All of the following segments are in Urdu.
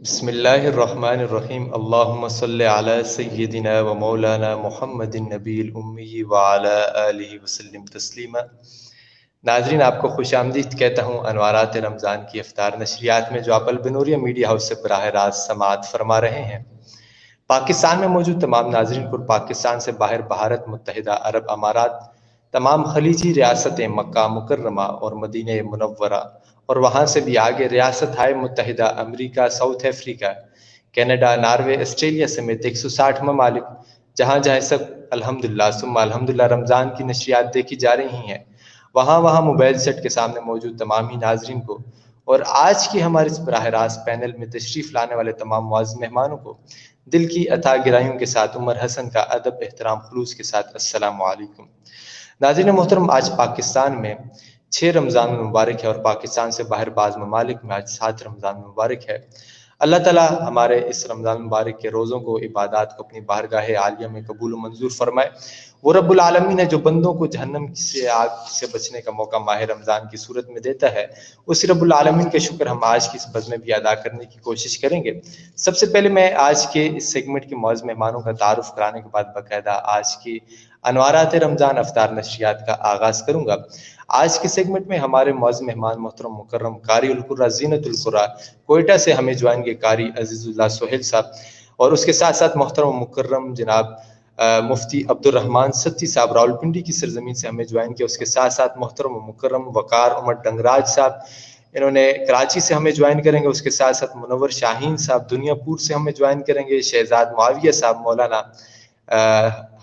بسم اللہ الرحمن الرحیم اللہم صلی علی سیدنا و مولانا محمد النبی الامی وعلی آلہ وسلم تسلیما۔ ناظرین، آپ کو خوش آمدید کہتا ہوں انوارات رمضان کی افطار نشریات میں جو آپ البنوریہ میڈیا ہاؤس سے براہ راست سماعت فرما رہے ہیں۔ پاکستان میں موجود تمام ناظرین کو پاکستان سے باہر بھارت، متحدہ عرب امارات، تمام خلیجی ریاستیں، مکہ مکرمہ اور مدینہ منورہ اور وہاں سے بھی آگے ریاست ہائے متحدہ امریکہ، South Africa, Canada, Norway, Australia سمیت 160 ممالک جہاں جہاں سب الحمدللہ ثم الحمدللہ رمضان کی نشریات دیکھی جا رہی ہیں، وہاں موبائل سیٹ کے سامنے موجود تمام ہی ناظرین کو اور آج کی ہمارے اس براہ راست پینل میں تشریف لانے والے تمام معزز مہمانوں کو دل کی عطا گرائیوں کے ساتھ عمر حسن کا ادب، احترام، خلوص کے ساتھ السلام علیکم۔ ناظرین محترم، آج پاکستان میں 6 رمضان المبارک ہے اور پاکستان سے باہر بعض ممالک میں آج 7 رمضان المبارک ہے۔ اللہ تعالیٰ ہمارے اس رمضان المبارک کے روزوں کو، عبادات کو اپنی بارگاہ عالیہ میں قبول و منظور فرمائے۔ وہ رب العالمین ہے جو بندوں کو جہنم سے، آگ سے بچنے کا موقع ماہ رمضان کی صورت میں دیتا ہے، اس رب العالمین کے شکر ہم آج کی اس بز میں بھی ادا کرنے کی کوشش کریں گے۔ سب سے پہلے میں آج کے اس سیگمنٹ کے معزز مہمانوں کا تعارف کرانے کے بعد باقاعدہ آج کی انوارات رمضان افطار نشریات کا آغاز کروں گا۔ آج کے سیگمنٹ میں ہمارے معزز مہمان محترم مکرم قاری القرآن زینت القرآن کوئٹہ سے ہمیں جوائن گے قاری عزیز اللہ سہیل صاحب، اور اس کے ساتھ ساتھ محترم مکرم جناب مفتی عبد الرحمن ستی صاحب راولپنڈی کی سرزمین سے ہمیں جوائن کیا۔ اس کے ساتھ ساتھ محترم مکرم وقار عمر ڈنگراج صاحب، انہوں نے کراچی سے ہمیں جوائن کریں گے۔ اس کے ساتھ ساتھ منور شاہین صاحب دنیا پور سے ہمیں جوائن کریں گے۔ شہزاد معاویہ صاحب مولانا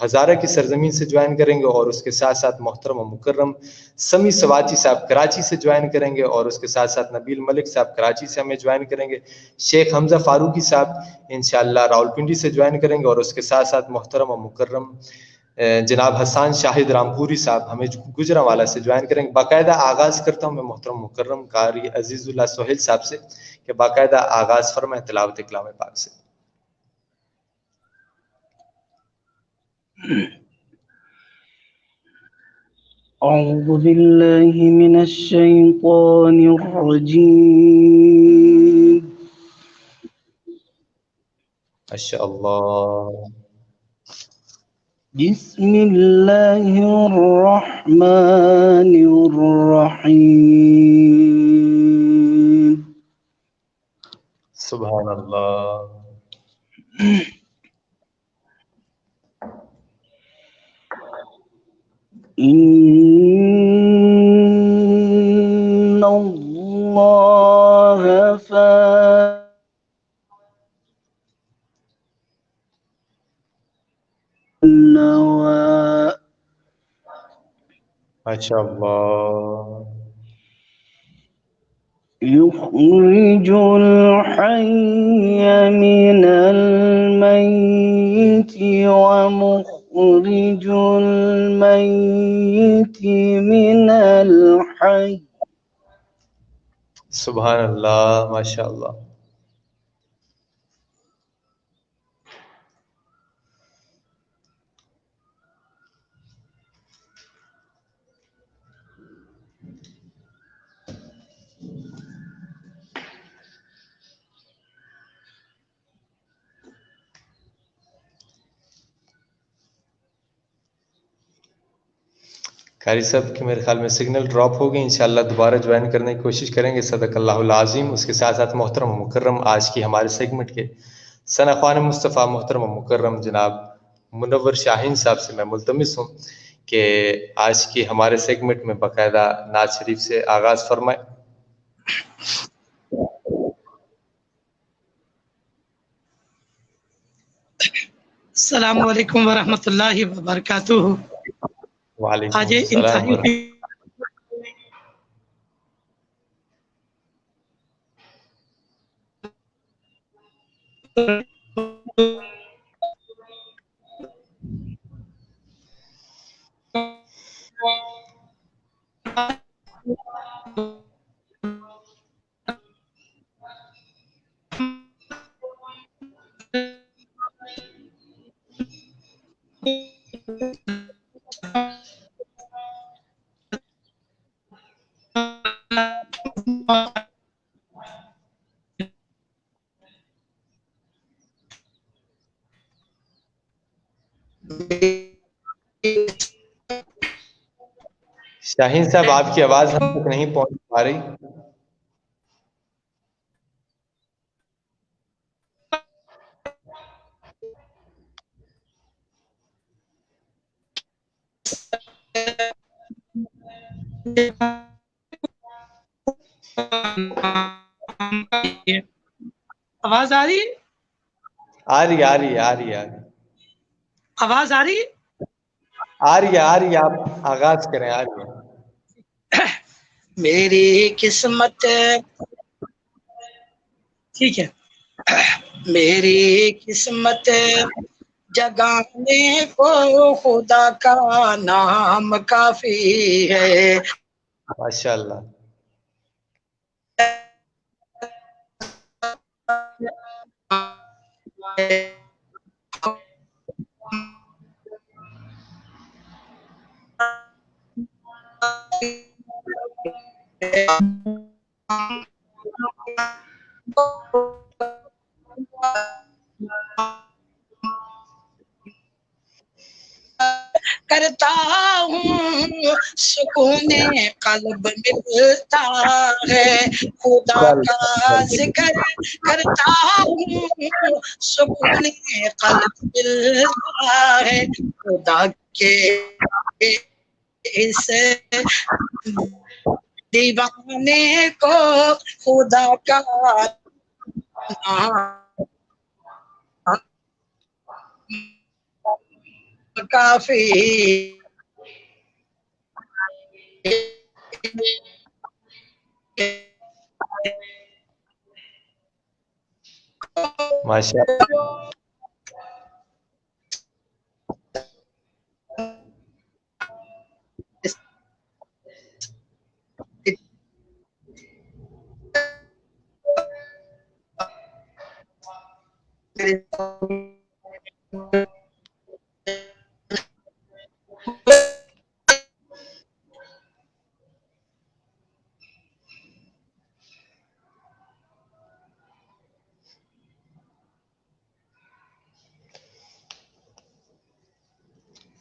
ہزارہ کی سرزمین سے جوائن کریں گے، اور اس کے ساتھ ساتھ محترم و مکرم سمی سواتی صاحب کراچی سے جوائن کریں گے، اور اس کے ساتھ ساتھ نبیل ملک صاحب کراچی سے ہمیں جوائن کریں گے۔ شیخ حمزہ فاروقی صاحب انشاءاللہ راولپنڈی سے جوائن کریں گے، اور اس کے ساتھ ساتھ محترم و مکرم جناب حسان شاہد رامپوری صاحب ہمیں گجرانوالہ سے جوائن کریں گے۔ باقاعدہ آغاز کرتا ہوں میں محترم مکرم قاری عزیز اللہ سہیل صاحب سے کہ باقاعدہ آغاز فرمائیں تلاوت کلام پاک سے۔ أعوذ بالله من الشيطان الرجيم ماشاءاللہ۔ بسم الله الرحمن الرحيم سبحان اللہ۔ إن الله فعل ماشاءاللہ۔ يخرج الحي من الميت ومخرج الميت من الحي سبحان اللہ، ماشاءاللہ۔ قاری صاحب کی میرے خیال میں سگنل ڈراپ ہو گئی، انشاءاللہ دوبارہ جوائن کرنے کی کوشش کریں گے۔ صدق اللہ العظیم۔ اس کے ساتھ ساتھ محترم و مکرم آج کی ہمارے سیگمنٹ کے ثنا خوان مصطفیٰ محترم و مکرم جناب منور شاہین صاحب سے میں ملتمس ہوں کہ آج کی ہمارے سیگمنٹ میں باقاعدہ نعت شریف سے آغاز فرمائیں۔ السلام علیکم ورحمۃ اللہ وبرکاتہ۔ وعلیکم آج السلام ورحمۃ شاہین صاحب آپ کی آواز ہم تک نہیں پہنچ پا رہی. آواز آ رہی ہے؟ آ رہی آ رہی آ رہی آواز آ رہی ہے؟ آ رہی آپ آغاز کریں. آ رہی ہے. میری قسمت ٹھیک ہے. میری قسمت جگانے کو خدا کا نام کافی ہے. ماشاء اللہ. کرتا ہوں سکون قلب ملتا ہے. خدا کا ذکر کرتا ہوں سکون قلب ملتا ہے. خدا کے اس دیوانے کو خدا کا نام کافی. ماشاء اللہ.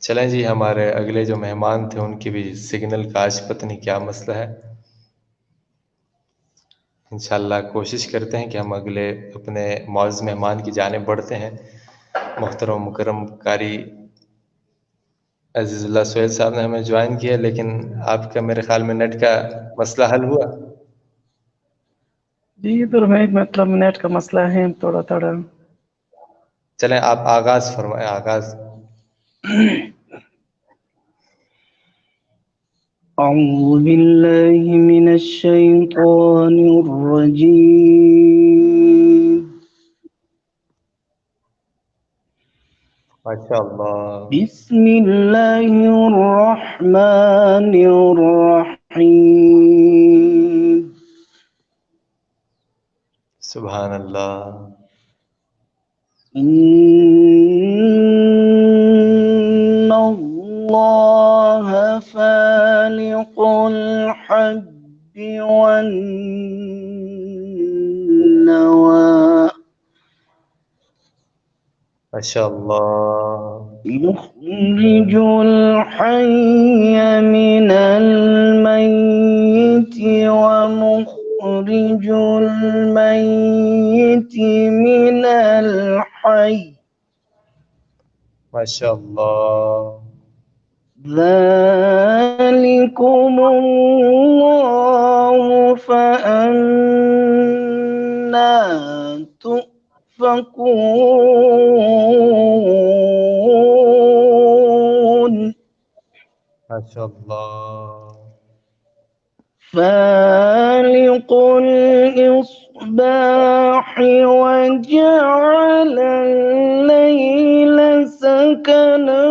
چلیں جی، ہمارے اگلے جو مہمان تھے ان کی بھی سگنل کا آج پتہ نہیں کیا مسئلہ ہے. انشاءاللہ کوشش کرتے ہیں کہ ہم اگلے اپنے معزز مہمان کی جانب بڑھتے ہیں. محترم مکرم قاری عزیز اللہ سہیل صاحب نے ہمیں جوائن کیا، لیکن آپ کا میرے خیال میں نیٹ کا مسئلہ حل ہوا. جی ادھر میں مطلب نیٹ کا مسئلہ ہے تھوڑا تھوڑا. چلیں آپ آغاز فرمائیں. آغاز. أعوذ بالله من الشيطان الرجيم. ماشاء اللہ. بسم الله الرحمن الرحيم. سبحان اللہ. إن الله فالق الحب والنوى ماشاء اللہ. يخرج الحي من الميت ومخرج الميت من الحي. ماشاء اللہ. ذلكم الله فأنا تؤفكون. ماشاء اللہ. فالق الإصباح وجعل الليل سكنا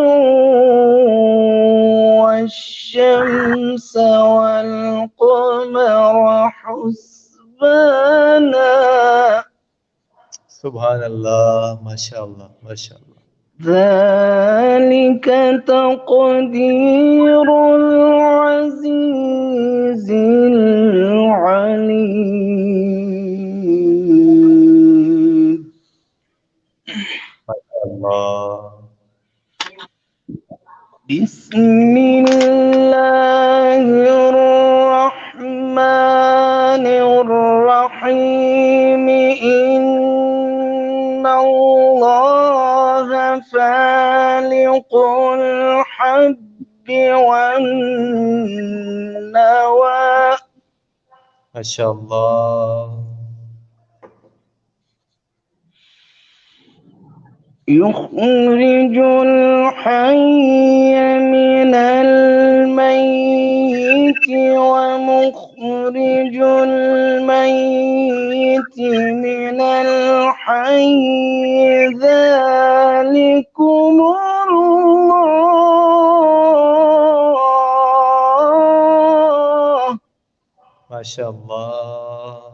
والشمس والقمر حسبانا. سبحان اللہ. ماشاء اللہ. ماشاء اللہ. ذلك تقدير العزيز العليم. ماشاء اللہ. بسم الله الرحمن الرحيم إن الله فالق الحب والنوى ما شاء الله. يخرج الحي من الميت ومخرج الميت من الحي ذلكم الله. ما شاء الله.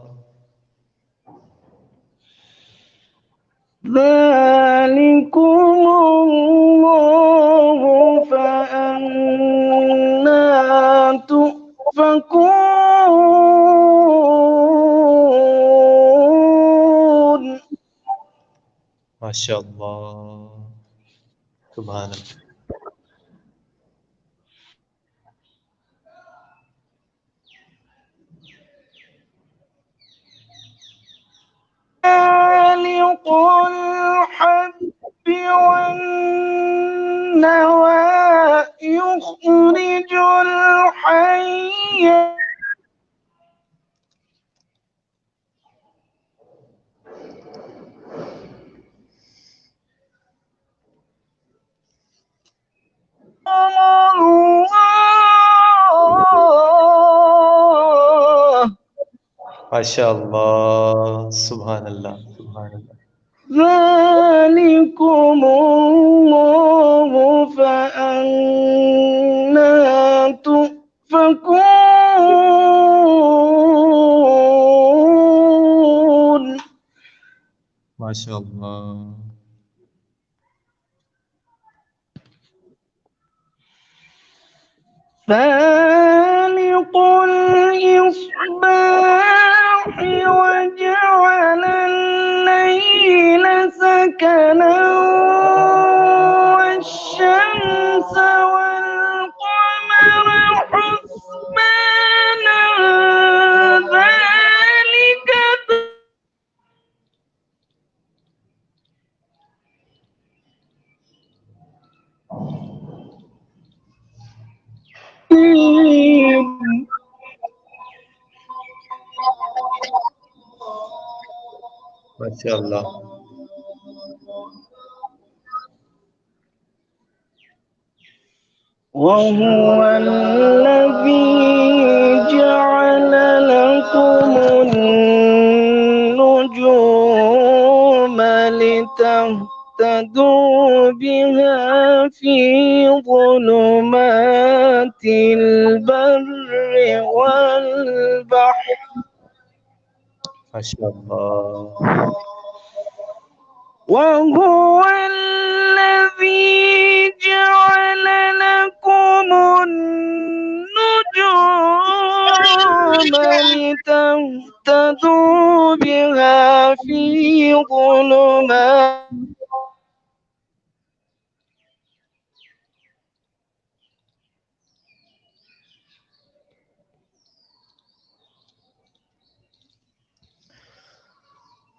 ذلكم الله فأنا تؤفكون. ما شاء الله. سبحان اللہ. فالق الحب والنوى يخرج الحي الله. ما شاء الله. سبحان اللہ. سبحان اللہ. ذلكم الله فأنا تؤفكون. ما شاء اللہ. فالق الإصباح وجعل الليل سكنا والشمس والقمر حسبانا ذلك تقدير. ما شاء اللہ. وهو الذي جعل لكم النجوم لتهتدوا بها في ظلمات البر والبحر. ما شاء اللہ. وهو الذي جعل لكم النجوم لتهتدوا بها في ظلمات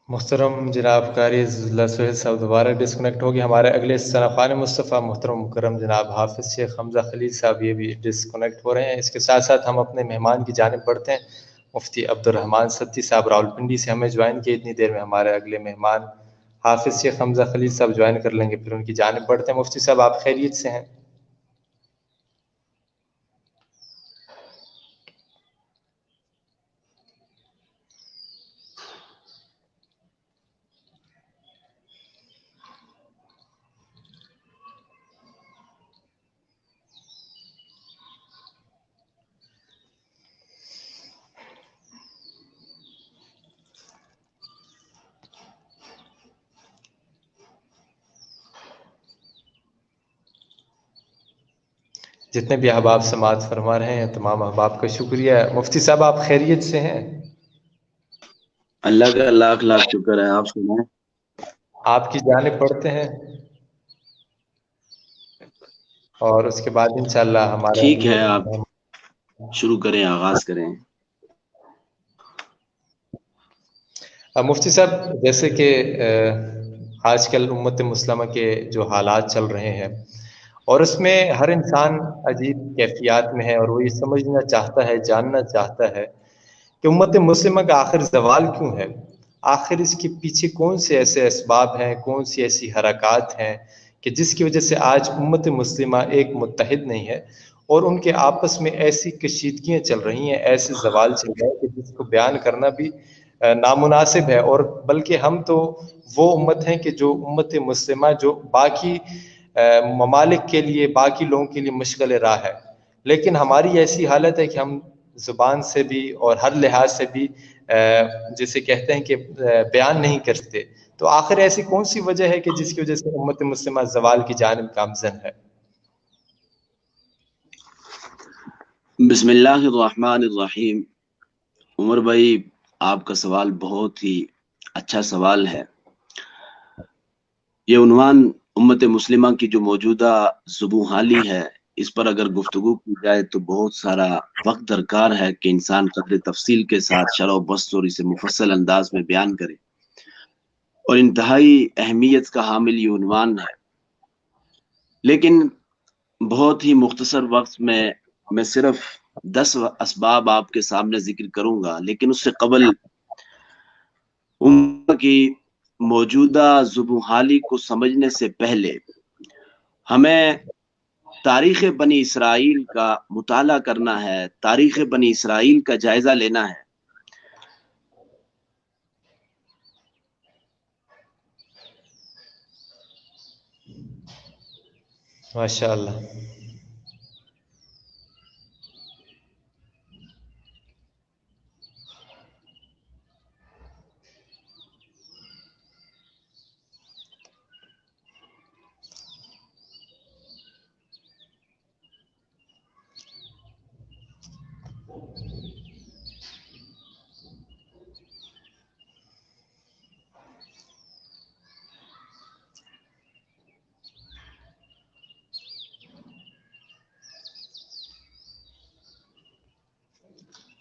محترم جناب قاری عزیزاللہ سہیل صاحب دوبارہ ڈسکنیکٹ ہو گئے. ہمارے اگلے ثناخوان مصطفیٰ محترم مکرم جناب حافظ شیخ حمزہ خلیل صاحب یہ بھی ڈسکنیکٹ ہو رہے ہیں. اس کے ساتھ ساتھ ہم اپنے مہمان کی جانب بڑھتے ہیں. مفتی عبدالرحمن سدی صاحب راولپنڈی سے ہمیں جوائن کیے. اتنی دیر میں ہمارے اگلے مہمان حافظ شیخ حمزہ خلیل صاحب جوائن کر لیں گے، پھر ان کی جانب بڑھتے ہیں. مفتی صاحب آپ خیریت سے ہیں؟ جتنے بھی احباب سماعت فرما رہے ہیں تمام احباب کا شکریہ. مفتی صاحب آپ خیریت سے ہیں؟ اللہ کا لاکھ لاکھ شکر ہے. آپ سنائیں. آپ کی جانب پڑھتے ہیں. اور اس کے بعد انشاءاللہ ہمارا ٹھیک ہے، آپ شروع کریں، آغاز کریں۔ مفتی صاحب، جیسے کہ آج کل امت مسلمہ کے جو حالات چل رہے ہیں اور اس میں ہر انسان عجیب کیفیات میں ہے، اور وہ یہ سمجھنا چاہتا ہے، جاننا چاہتا ہے کہ امت مسلمہ کا آخر زوال کیوں ہے، آخر اس کے پیچھے کون سے ایسے اسباب ہیں، کون سی ایسی حرکات ہیں کہ جس کی وجہ سے آج امت مسلمہ ایک متحد نہیں ہے، اور ان کے آپس میں ایسی کشیدگیاں چل رہی ہیں، ایسے زوال چل رہے ہیں کہ جس کو بیان کرنا بھی نامناسب ہے۔ اور بلکہ ہم تو وہ امت ہیں کہ جو امت مسلمہ جو باقی ممالک کے لیے، باقی لوگوں کے لیے مشغل راہ ہے، لیکن ہماری ایسی حالت ہے کہ ہم زبان سے بھی اور ہر لحاظ سے بھی جسے کہتے ہیں کہ بیان نہیں کرتے۔ تو آخر ایسی کون سی وجہ ہے کہ جس کی وجہ سے امت مسلمہ زوال کی جانب گامزن ہے؟ بسم اللہ الرحمن الرحیم۔ عمر بھائی، آپ کا سوال بہت ہی اچھا سوال ہے۔ یہ عنوان امت مسلمہ کی جو موجودہ زبوں حالی ہے، اس پر اگر گفتگو کی جائے تو بہت سارا وقت درکار ہے کہ انسان قدر تفصیل کے ساتھ شرح و بسط اور اسے مفصل انداز میں بیان کرے، اور انتہائی اہمیت کا حامل یہ عنوان ہے۔ لیکن بہت ہی مختصر وقت میں صرف 10 اسباب آپ کے سامنے ذکر کروں گا، لیکن اس سے قبل امت کی موجودہ زبوں حالی کو سمجھنے سے پہلے ہمیں تاریخ بنی اسرائیل کا مطالعہ کرنا ہے، تاریخ بنی اسرائیل کا جائزہ لینا ہے۔ ماشاء اللہ۔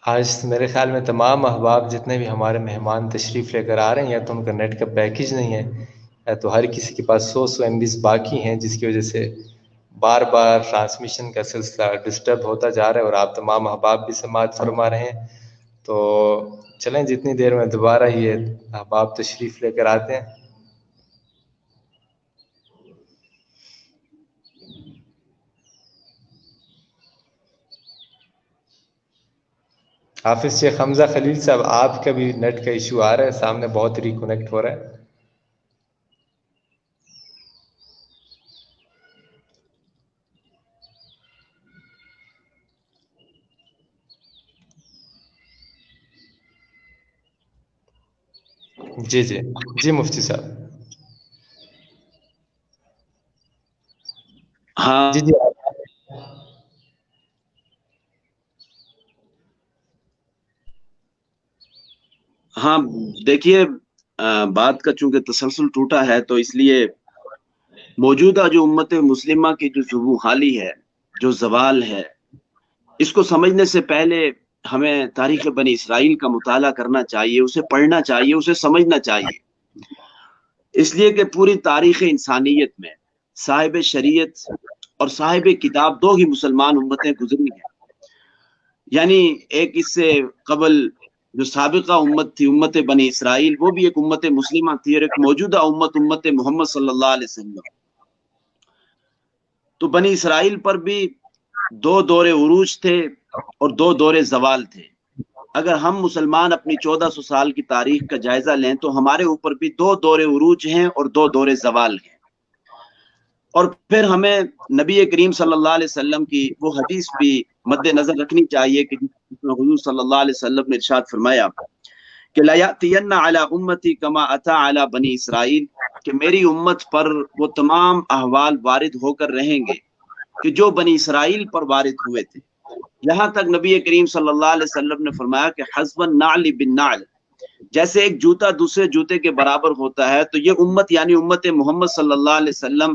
آج میرے خیال میں تمام احباب جتنے بھی ہمارے مہمان تشریف لے کر آ رہے ہیں، یا تو ان کا نیٹ کا پیکیج نہیں ہے، یا تو ہر کسی کے پاس 100 MB باقی ہیں، جس کی وجہ سے بار بار ٹرانسمیشن کا سلسلہ ڈسٹرب ہوتا جا رہا ہے، اور آپ تمام احباب بھی سماعت فرما رہے ہیں۔ تو چلیں، جتنی دیر میں دوبارہ یہ احباب تشریف لے کر آتے ہیں۔ حافظ شیخ حمزہ خلیل صاحب، آپ کا بھی نیٹ کا ایشو آ رہا ہے، سامنے بہت ریکنیکٹ ہو رہا ہے۔ جی جی جی مفتی صاحب۔ ہاں جی جی ہاں دیکھیے، بات کا چونکہ تسلسل ٹوٹا ہے، تو اس لیے موجودہ جو امت مسلمہ کی جو زبوں حالی ہے، جو زوال ہے، اس کو سمجھنے سے پہلے ہمیں تاریخ بنی اسرائیل کا مطالعہ کرنا چاہیے، اسے پڑھنا چاہیے، اسے سمجھنا چاہیے۔ اس لیے کہ پوری تاریخ انسانیت میں صاحب شریعت اور صاحب کتاب دو ہی مسلمان امتیں گزری ہیں۔ یعنی ایک اس سے قبل جو سابقہ امت تھی، امت بنی اسرائیل، وہ بھی ایک امت مسلمہ تھی، اور ایک موجودہ امت محمد صلی اللہ علیہ وسلم۔ تو بنی اسرائیل پر بھی 2 دور عروج تھے اور 2 دور زوال تھے۔ اگر ہم مسلمان اپنی 1400 سال کی تاریخ کا جائزہ لیں تو ہمارے اوپر بھی 2 دور عروج ہیں اور 2 دور زوال ہیں۔ اور پھر ہمیں نبی کریم صلی اللہ علیہ وسلم کی وہ حدیث بھی مد نظر رکھنی چاہیے کہ جس میں حضور صلی اللہ علیہ وسلم نے ارشاد فرمایا کہ لا یأتین علی امتی کما اتی علی بنی اسرائیل، کہ میری امت پر وہ تمام احوال وارد ہو کر رہیں گے کہ جو بنی اسرائیل پر وارد ہوئے تھے۔ یہاں تک نبی کریم صلی اللہ علیہ وسلم نے فرمایا کہ حسب النعل بالنعل، جیسے ایک جوتا دوسرے جوتے کے برابر ہوتا ہے، تو یہ امت یعنی امت محمد صلی اللہ علیہ وسلم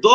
2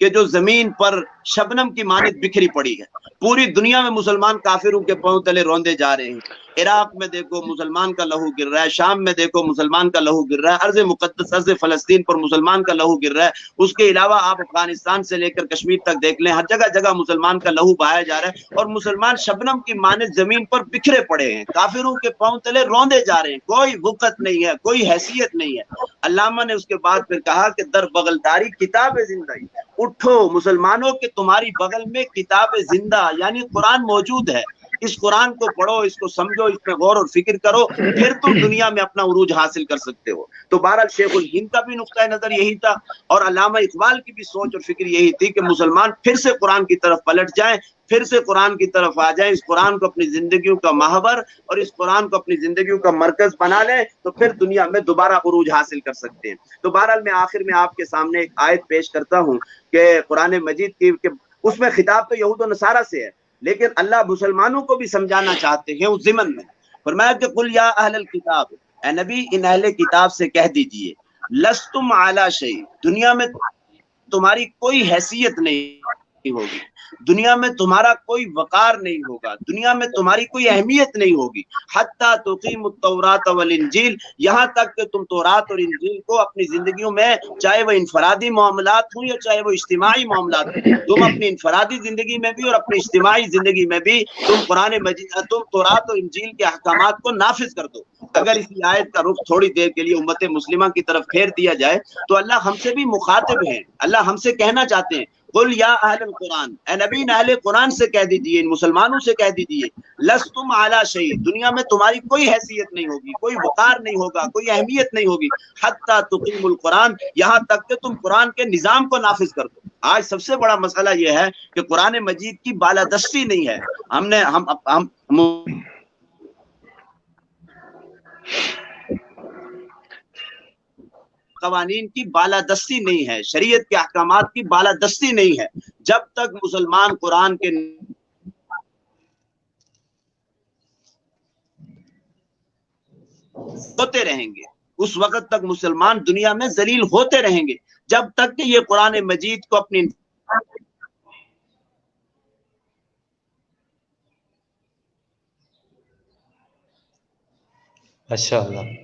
کہ جو زمین پر شبنم کی مانند بکھری پڑی ہے. پوری دنیا میں مسلمان کافروں کے پاؤں تلے روندے جا رہے ہیں. عراق میں دیکھو مسلمان کا لہو گر رہا ہے, شام میں دیکھو مسلمان کا لہو گر رہا ہے, ارض مقدس ارض فلسطین پر مسلمان کا لہو گر رہا ہے. اس کے علاوہ آپ افغانستان سے لے کر کشمیر تک دیکھ لیں, ہر جگہ جگہ مسلمان کا لہو بہایا جا رہا ہے, اور مسلمان شبنم کی مانند زمین پر بکھرے پڑے ہیں, کافروں کے پاؤں تلے روندے جا رہے ہیں. کوئی وقت نہیں ہے, کوئی حیثیت نہیں ہے. علامہ نے اس کے بعد پھر کہا کہ در بغلداری کتاب زندہ, اٹھو مسلمانوں کے تمہاری بغل میں کتاب زندہ یعنی قرآن موجود ہے. اس قرآن کو پڑھو, اس کو سمجھو, اس پہ غور اور فکر کرو, پھر تم دنیا میں اپنا عروج حاصل کر سکتے ہو. تو بہرحال شیخ الہند کا بھی نقطہ نظر یہی تھا, اور علامہ اقبال کی بھی سوچ اور فکر یہی تھی کہ مسلمان پھر سے قرآن کی طرف پلٹ جائیں, پھر سے قرآن کی طرف آ جائیں, اس قرآن کو اپنی زندگیوں کا محور اور اس قرآن کو اپنی زندگیوں کا مرکز بنا لیں, تو پھر دنیا میں دوبارہ عروج حاصل کر سکتے ہیں. تو بہرحال میں آخر میں آپ کے سامنے ایک آیت پیش کرتا ہوں کہ قرآن مجید کی, کہ اس میں خطاب تو یہود و نصارہ سے ہے, لیکن اللہ مسلمانوں کو بھی سمجھانا چاہتے ہیں اس ضمن میں. فرمایا کہ قل یا اہل الکتاب, اے نبی ان اہل کتاب سے کہہ دیجئے, لستم علی شیء, دنیا میں تمہاری کوئی حیثیت نہیں ہوگی, دنیا میں تمہارا کوئی وقار نہیں ہوگا, دنیا میں تمہاری کوئی اہمیت نہیں ہوگی, حتی تقیم التوراۃ والانجیل, یہاں تک کہ تم تورات اور انجیل کو اپنی زندگیوں میں, چاہے وہ انفرادی معاملات ہوں یا چاہے وہ اجتماعی معاملات ہوں, تم اپنی انفرادی زندگی میں بھی اور اپنی اجتماعی زندگی میں بھی تم قرآن مجید, تم تورات اور انجیل کے احکامات کو نافذ کر دو. اگر اسی آیت کا رخ تھوڑی دیر کے لیے امت مسلمہ کی طرف پھیر دیا جائے تو اللہ ہم سے بھی مخاطب ہیں, اللہ ہم سے کہنا چاہتے ہیں, قل یا اہل القرآن, اے نبی اہل قرآن سے کہہ دیجئے, ان مسلمانوں سے کہہ دیجئے, لستم علی شیء, دنیا میں تمہاری کوئی حیثیت نہیں ہوگی, کوئی وقار نہیں ہوگا, کوئی اہمیت نہیں ہوگی, حتی تقیم القرآن, یہاں تک کہ تم قرآن کے نظام کو نافذ کر دو. آج سب سے بڑا مسئلہ یہ ہے کہ قرآن مجید کی بالادستی نہیں ہے. ہم قوانین کی بالادستی نہیں ہے, شریعت کے احکامات کی بالادستی نہیں ہے. جب تک مسلمان قرآن کے ہوتے رہیں گے, اس وقت تک مسلمان دنیا میں ذلیل ہوتے رہیں گے, جب تک کہ یہ قرآن مجید کو اپنی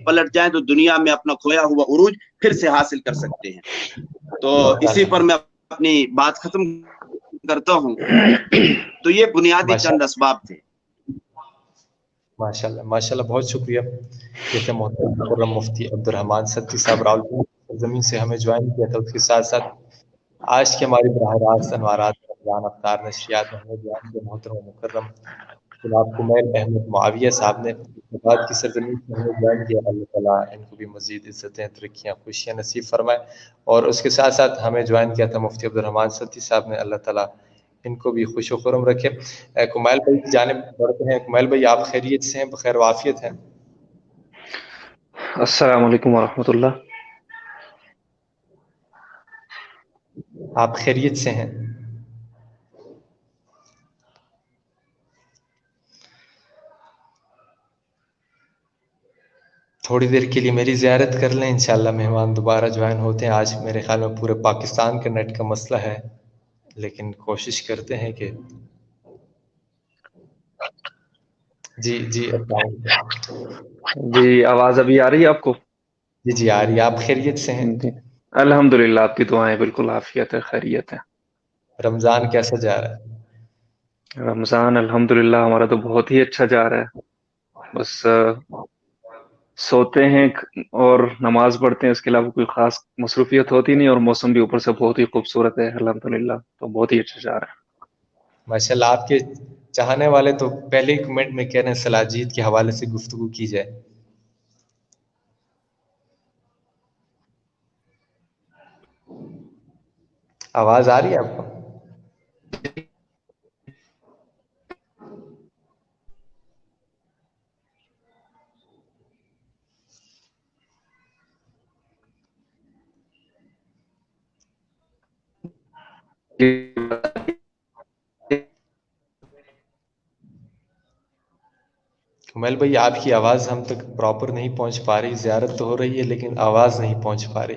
پلٹ جائیں تو دنیا میں اپنا کھویا ہوا عروج پھر سے حاصل کر سکتے ہیں. تو اسی پر میں اپنی بات ختم کرتا ہوں. تو یہ بنیادی چند اسباب تھے. ماشاءاللہ ماشاءاللہ, بہت شکریہ. جیسے محترم مفتی عبدالرحمان سدی صاحب راولپنڈی زمین سے ہمیں جوائن کیا تھا, اس کے ساتھ ساتھ آج کے ہماری براہ راست انوارات رمضان افطار نشریات میں ہمیں جوائن کیا محترم مکرم جناب کمیل احمد معاویہ صاحب نے بعد کی سرزمین سے ہمیں جوائن کیا. اللہ تعالیٰ ان کو بھی مزید عزتیں, ترقیاں, خوشیاں نصیب فرمائے. اور اس کے ساتھ ساتھ ہمیں جوائن کیا تھا مفتی عبدالرحمان سدی صاحب نے, اللہ تعالیٰ ان کو بھی خوش و خرم رکھے. کمیل بھائی کی جانب بڑھتے ہیں. کمیل بھائی آپ خیریت سے ہیں, بخیر وعافیت ہیں؟ السلام علیکم ورحمۃ اللہ. آپ خیریت سے ہیں؟ تھوڑی دیر کے لیے میری زیارت کر لیں, انشاءاللہ مہمان دوبارہ جوائن ہوتے ہیں. آج میرے خیال میں پورے پاکستان کے نیٹ کا مسئلہ ہے, لیکن کوشش کرتے ہیں کہ جی جی آواز ابھی آ رہی ہے آپ کو؟ جی آ رہی ہے. آپ خیریت سے ہیں؟ جی الحمدللہ, آپ کی دعائیں بالکل عافیت ہے, خیریت ہے. رمضان کیسا جا رہا ہے؟ رمضان الحمدللہ ہمارا تو بہت ہی اچھا جا رہا ہے. بس سوتے ہیں اور نماز پڑھتے ہیں, اس کے علاوہ کوئی خاص مصروفیت ہوتی نہیں, اور موسم بھی اوپر سے بہت ہی خوبصورت ہے الحمدللہ, تو بہت ہی اچھا جا رہا ہے. ماشاءاللہ, آپ کے چاہنے والے تو پہلے ہی کمنٹ میں کہہ رہے ہیں سلاجید کے حوالے سے گفتگو کی جائے. آواز آ رہی ہے آپ کو؟ کمیل بھائی آپ کی آواز ہم تک پراپر نہیں پہنچ پا رہی. زیارت تو ہو رہی ہے لیکن آواز نہیں پہنچ پا رہی.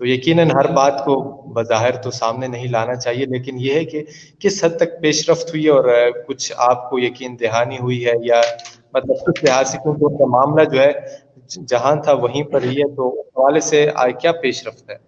تو یقیناً ہر بات کو بظاہر تو سامنے نہیں لانا چاہیے، لیکن یہ ہے کہ کس حد تک پیش رفت ہوئی اور کچھ آپ کو یقین دہانی ہوئی ہے، یا مطلب کچھ لحاظ سے کیونکہ ان کا معاملہ جو ہے جہاں تھا وہیں پر ہی ہے، تو اس حوالے سے کیا پیش رفت ہے؟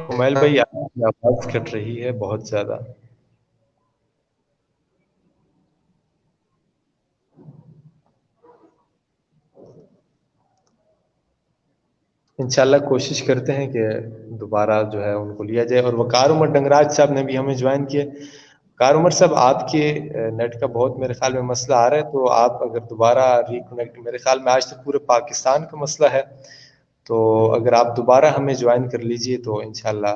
کمیل بھائی آپ کی آواز کٹ رہی ہے بہت زیادہ. انشاءاللہ کوشش کرتے ہیں کہ دوبارہ جو ہے ان کو لیا جائے. اور وقار عمر ڈنگراج صاحب نے بھی ہمیں جوائن کیے. وقار عمر صاحب آپ کے نیٹ کا بہت میرے خیال میں مسئلہ آ رہا ہے، تو آپ اگر دوبارہ ریکنیکٹ، میرے خیال میں آج تک پورے پاکستان کا مسئلہ ہے، تو اگر آپ دوبارہ ہمیں جوائن کر لیجئے تو انشاءاللہ.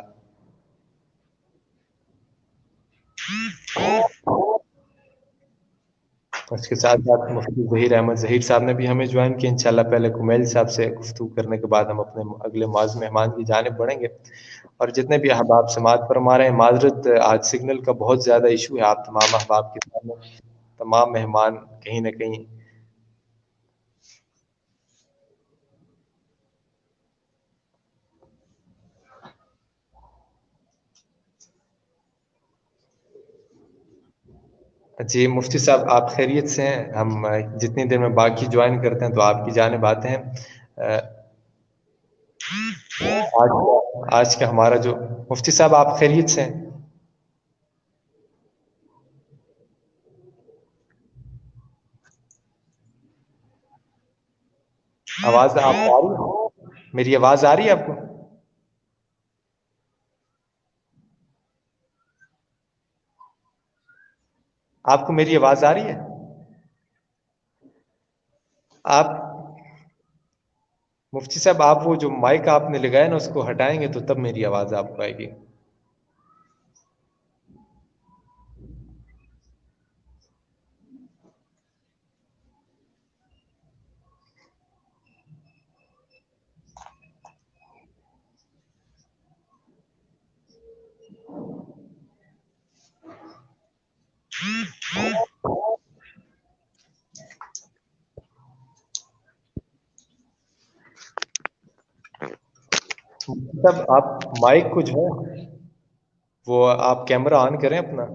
اس کے ساتھ ساتھ مفتی ظہیر احمد ظہیر صاحب نے بھی ہمیں جوائن کیا. انشاءاللہ پہلے کمیل صاحب سے گفتگو کرنے کے بعد ہم اپنے اگلے معزز مہمان کی جانب بڑھیں گے. اور جتنے بھی احباب سماعت فرما رہے ہیں، معذرت آج سگنل کا بہت زیادہ ایشو ہے. آپ تمام احباب کے سامنے، تمام مہمان کہیں نہ کہیں جی مفتی صاحب آپ خیریت سے ہیں؟ ہم جتنی دیر میں باقی جوائن کرتے ہیں تو آپ کی جانب آتے ہیں. آج کا ہمارا جو مفتی صاحب آپ خیریت سے ہیں؟ آواز آپ آ رہی ہے؟ میری آواز آ رہی ہے آپ کو؟ آپ کو میری آواز آ رہی ہے؟ آپ مفتی صاحب آپ وہ جو مائک آپ نے لگایا نا اس کو ہٹائیں گے تو تب میری آواز آپ کو آئے گی. صاحب آپ مائک کو جو ہے وہ آپ کیمرہ آن کریں اپنا.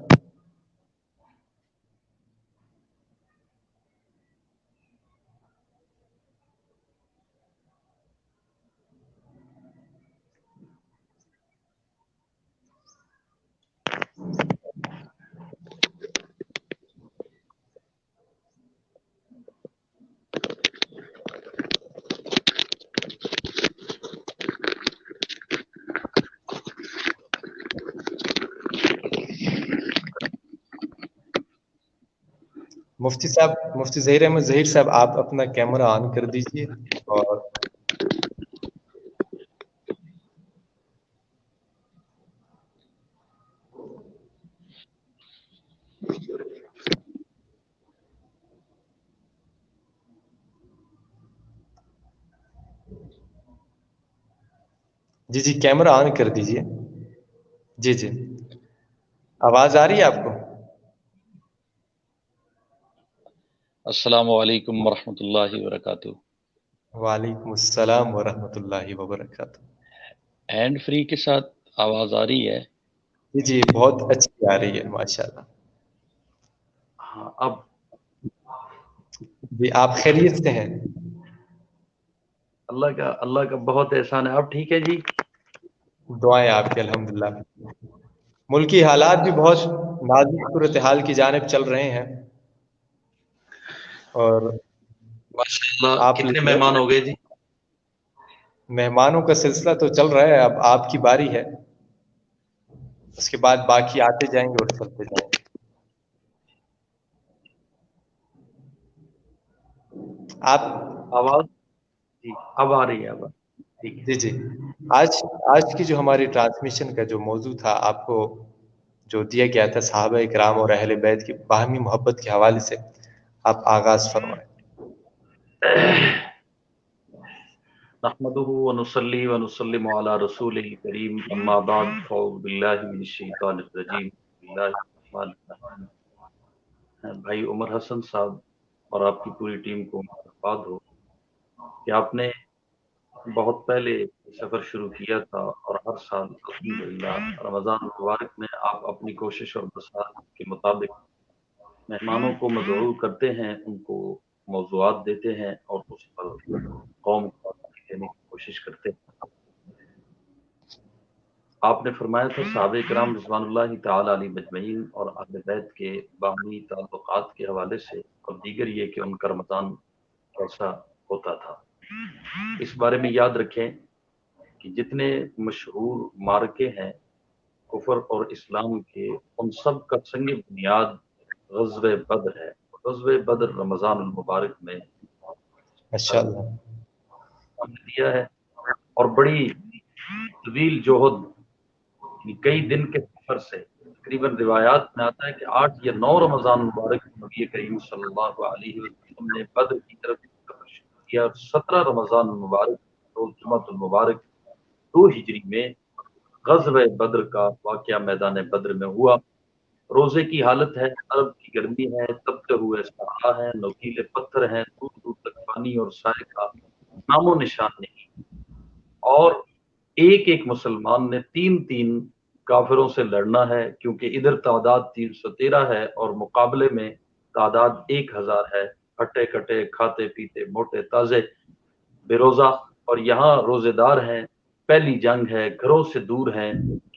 مفتی صاحب، مفتی ظہیر احمد ظہیر صاحب آپ اپنا کیمرہ آن کر دیجئے. اور جی کیمرہ آن کر دیجئے. جی آواز آ رہی ہے آپ کو؟ السلام علیکم ورحمۃ اللہ وبرکاتہ. وعلیکم السلام ورحمۃ اللہ وبرکاتہ. ہینڈ فری کے ساتھ آواز آ رہی ہے؟ جی بہت اچھی آ رہی ہے ماشاءاللہ. ہاں اب جی آپ خیریت سے ہیں؟ اللہ کا بہت احسان ہے. اب ٹھیک ہے جی. دعائیں آپ کے الحمدللہ. ملکی حالات بھی بہت نازک صورتحال کی جانب چل رہے ہیں. اور ماشاءاللہ آپ کتنے مہمان ہو گئے جی؟ مہمانوں کا سلسلہ تو چل رہا ہے، اب آپ کی باری ہے، اس کے بعد باقی آتے جائیں گے اور چلتے جائیں گے. آپ آواز جی اب آ رہی ہے اب ٹھیک ہے جی آج کی جو ہماری ٹرانسمیشن کا جو موضوع تھا آپ کو جو دیا گیا تھا صحابہ کرام اور اہل بیت کی باہمی محبت کے حوالے سے، آپ آغاز فرمائیں۔ نحمده ونصلي ونسلم على رسوله الكريم اما بعد فاعوذ بالله من الشیطان الرجیم بسم اللہ الرحمن الرحیم۔ بھائی عمر حسن صاحب اور آپ کی پوری ٹیم کو مبارکباد ہو کہ آپ نے بہت پہلے سفر شروع کیا تھا اور ہر سال الحمدللہ رمضان المبارک میں آپ اپنی کوشش اور بساط کے مطابق مہمانوں کو مدعو کرتے ہیں، ان کو موضوعات دیتے ہیں اور اس پر قوم کو دینے کی کوشش کرتے ہیں۔ آپ نے فرمایا تھا صحابہ کرام رضوان اللہ تعالی علیہ مجمعین اور اہل بیت کے باہمی تعلقات کے حوالے سے، اور دیگر یہ کہ ان کا رمضان کیسا ہوتا تھا۔ اس بارے میں یاد رکھیں کہ جتنے مشہور معرکے ہیں کفر اور اسلام کے، ان سب کا سنگ بنیاد غزوہ بدر ہے۔ غزوہ بدر رمضان المبارک میں ماشاءاللہ ہم نے دیا ہے، اور بڑی طویل جوہد کئی دن کے سفر سے، تقریباً روایات میں آتا ہے کہ 8 یا 9 رمضان مبارک نبی کریم صلی اللہ علیہ وسلم نے بدر کی طرف سفر شروع کیا، اور 17 رمضان مبارک روز جمعۃ المبارک 2 ہجری میں غزوہ بدر کا واقعہ میدان بدر میں ہوا۔ روزے کی حالت ہے، عرب کی گرمی ہے، تپتے ہوئے صحرا ہے، نوکیلے پتھر ہیں، دور دور تک پانی اور سائے کا نام و نشان نہیں، اور ایک ایک مسلمان نے 3 کافروں سے لڑنا ہے، کیونکہ ادھر تعداد 313 ہے اور مقابلے میں تعداد 1000 ہے، ہٹے کٹے کھاتے پیتے موٹے تازے بے روزہ، اور یہاں روزے دار ہیں، پہلی جنگ ہے، گھروں سے دور ہیں،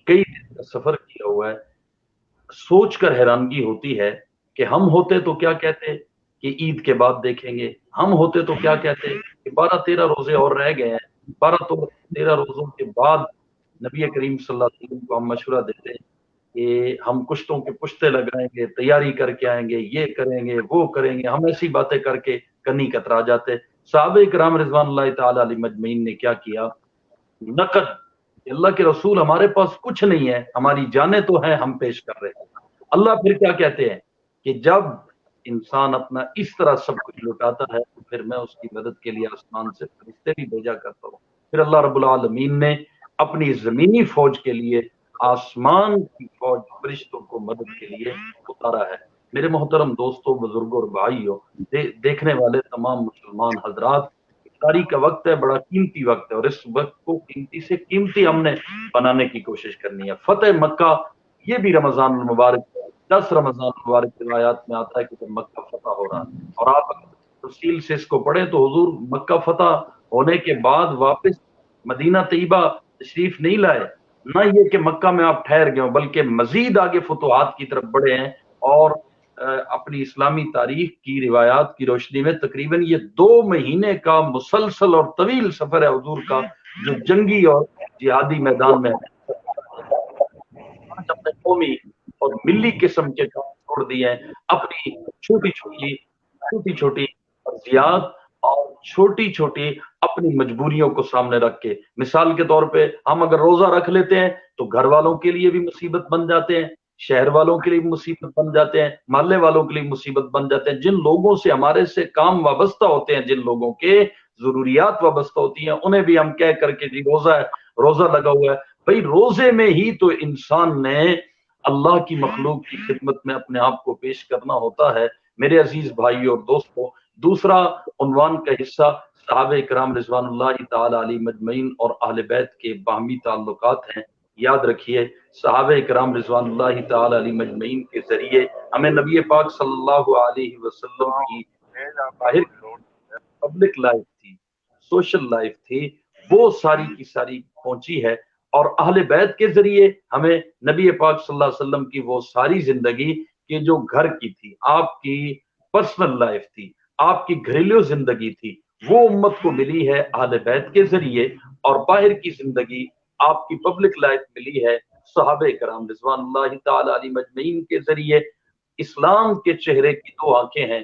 کئی دن کا سفر کیا ہوا ہے۔ سوچ کر حیرانگی ہوتی ہے کہ ہم ہوتے تو کیا کہتے کہ عید کے بعد دیکھیں گے، ہم ہوتے تو کیا کہتے کہ 12-13 روزے اور رہ گئے ہیں، 12-13 روزوں کے بعد نبی کریم صلی اللہ علیہ وسلم کو ہم مشورہ دیتے ہیں کہ ہم کشتوں کے پشتے لگائیں گے، تیاری کر کے آئیں گے، یہ کریں گے وہ کریں گے، ہم ایسی باتیں کر کے کنی کترا جاتے۔ صحابہ کرام رضوان اللہ تعالی علیہ مجمعین نے کیا کیا؟ نقد کہ اللہ کے رسول ہمارے پاس کچھ نہیں ہے، ہماری جانیں تو ہیں، ہم پیش کر رہے ہیں۔ اللہ پھر کیا کہتے ہیں کہ جب انسان اپنا اس طرح سب کچھ لٹاتا ہے تو پھر میں اس کی مدد کے لیے آسمان سے فرشتے بھی بھیجا کرتا ہوں۔ پھر اللہ رب العالمین نے اپنی زمینی فوج کے لیے آسمان کی فوج فرشتوں کو مدد کے لیے اتارا ہے۔ میرے محترم دوستوں، بزرگوں اور بھائیوں، دیکھنے والے تمام مسلمان حضرات، افطاری کا وقت ہے، بڑا قیمتی وقت ہے، اور اس وقت کو قیمتی سے قیمتی ہم نے بنانے کی کوشش کرنی ہے۔ فتح مکہ یہ بھی رمضان المبارک 10 رمضان المبارک روایات میں آتا ہے کہ جب مکہ فتح ہو رہا، اور آپ تفصیل سے اس کو پڑھیں تو حضور مکہ فتح ہونے کے بعد واپس مدینہ طیبہ تشریف نہیں لائے، نہ یہ کہ مکہ میں آپ ٹھہر گئے ہوں، بلکہ مزید آگے فتوحات کی طرف بڑھے ہیں، اور اپنی اسلامی تاریخ کی روایات کی روشنی میں تقریباً یہ 2 مہینے کا مسلسل اور طویل سفر ہے حضور کا، جو جنگی اور جہادی میدان میں اپنے قومی اور ملی قسم کے کام چھوڑ دیے ہیں، اپنی چھوٹی چھوٹی مرضیات اور چھوٹی چھوٹی اپنی مجبوریوں کو سامنے رکھ کے۔ مثال کے طور پہ ہم اگر روزہ رکھ لیتے ہیں تو گھر والوں کے لیے بھی مصیبت بن جاتے ہیں، شہر والوں کے لیے بھی مصیبت بن جاتے ہیں، محلے والوں کے لیے مصیبت بن جاتے ہیں، جن لوگوں سے ہمارے سے کام وابستہ ہوتے ہیں، جن لوگوں کے ضروریات وابستہ ہوتی ہیں، انہیں بھی ہم کہہ کر کے جی روزہ ہے، روزہ لگا ہوا ہے۔ بھئی روزے میں ہی تو انسان نے اللہ کی مخلوق کی خدمت میں اپنے آپ کو پیش کرنا ہوتا ہے۔ میرے عزیز بھائی اور دوستوں، دوسرا عنوان کا حصہ صحابہ کرام رضوان اللہ تعالی علیہ مجمعین اور اہل بیت کے باہمی تعلقات ہیں۔ یاد رکھیے صحابہ کرام رضوان اللہ تعالی علیہ مجمعین کے ذریعے ہمیں نبی پاک صلی اللہ علیہ وسلم کی ظاہر پبلک لائف تھی، سوشل لائف تھی، وہ ساری کی ساری پہنچی ہے، اور اہل بیت کے ذریعے ہمیں نبی پاک صلی اللہ علیہ وسلم کی وہ ساری زندگی کہ جو گھر کی تھی، آپ کی پرسنل لائف تھی، آپ کی گھریلو زندگی تھی، وہ امت کو ملی ہے اہل بیت کے ذریعے، اور باہر کی زندگی آپ کی پبلک لائف ملی ہے صحابہ کرام رضوان اللہ تعالی علیہ مجمعین کے ذریعے۔ اسلام کے چہرے کی 2 آنکھیں ہیں،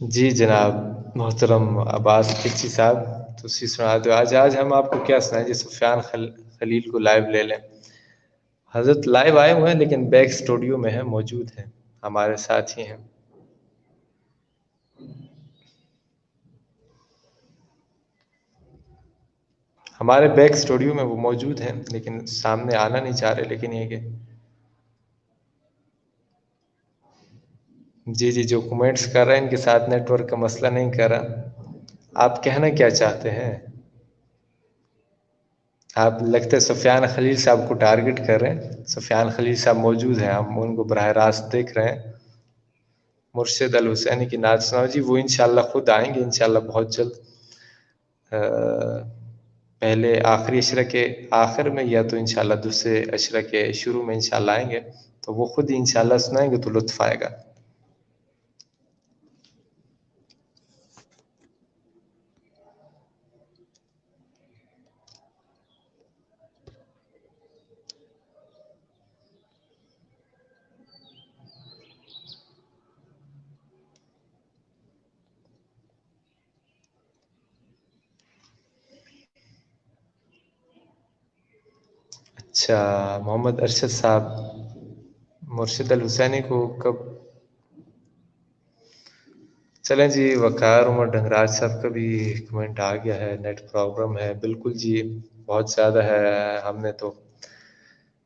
جی جناب محترم عباس کچی صاحب، تو سنا دو آج ہم آپ کو کیا سنائیں جی؟ سفیان خلیل کو لائیو لے لیں. حضرت لائیو آئے ہوئے ہیں لیکن بیک اسٹوڈیو میں ہیں، موجود ہیں، ہمارے ساتھ ہی ہیں. ہمارے بیک اسٹوڈیو میں وہ موجود ہیں لیکن سامنے آنا نہیں چاہ رہے. لیکن یہ کہ جی جو کومنٹس کر رہے ہیں ان کے ساتھ نیٹ ورک کا مسئلہ نہیں کر رہا. آپ کہنا کیا چاہتے ہیں؟ آپ لگتا ہے سفیان خلیل صاحب کو ٹارگٹ کر رہے ہیں. سفیان خلیل صاحب موجود ہیں، ہم ان کو براہ راست دیکھ رہے ہیں. مرشد الحسینی کی نعت سناؤ جی. وہ انشاءاللہ خود آئیں گے انشاءاللہ بہت جلد، پہلے آخری عشرہ کے آخر میں یا تو انشاءاللہ دوسرے عشرہ کے شروع میں انشاءاللہ آئیں گے، تو وہ خود ہی انشاءاللہ سنائیں گے تو لطف آئے گا. اچھا محمد ارشد صاحب مرشد الحسینی کو کب؟ چلیں جی. وقار عمر ڈنگراج صاحب کا بھی کمنٹ آ گیا ہے، نیٹ پرابلم ہے. بالکل جی بہت زیادہ ہے. ہم نے تو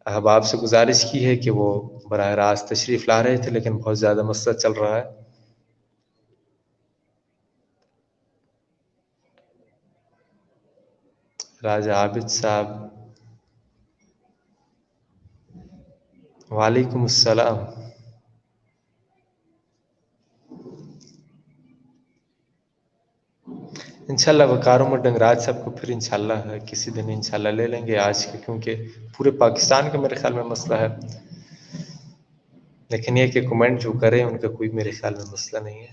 احباب سے گزارش کی ہے کہ وہ براہ راست تشریف لا رہے تھے لیکن بہت زیادہ مسئلہ چل رہا ہے. راجہ عابد صاحب وعلیکم السلام. انشاءاللہ وقار عمر ڈنگراج صاحب کو پھر انشاءاللہ کسی دن انشاءاللہ لے لیں گے آج کے، کیونکہ پورے پاکستان کا میرے خیال میں مسئلہ ہے. لیکن یہ کہ کمنٹ جو کریں ان کا کوئی میرے خیال میں مسئلہ نہیں ہے.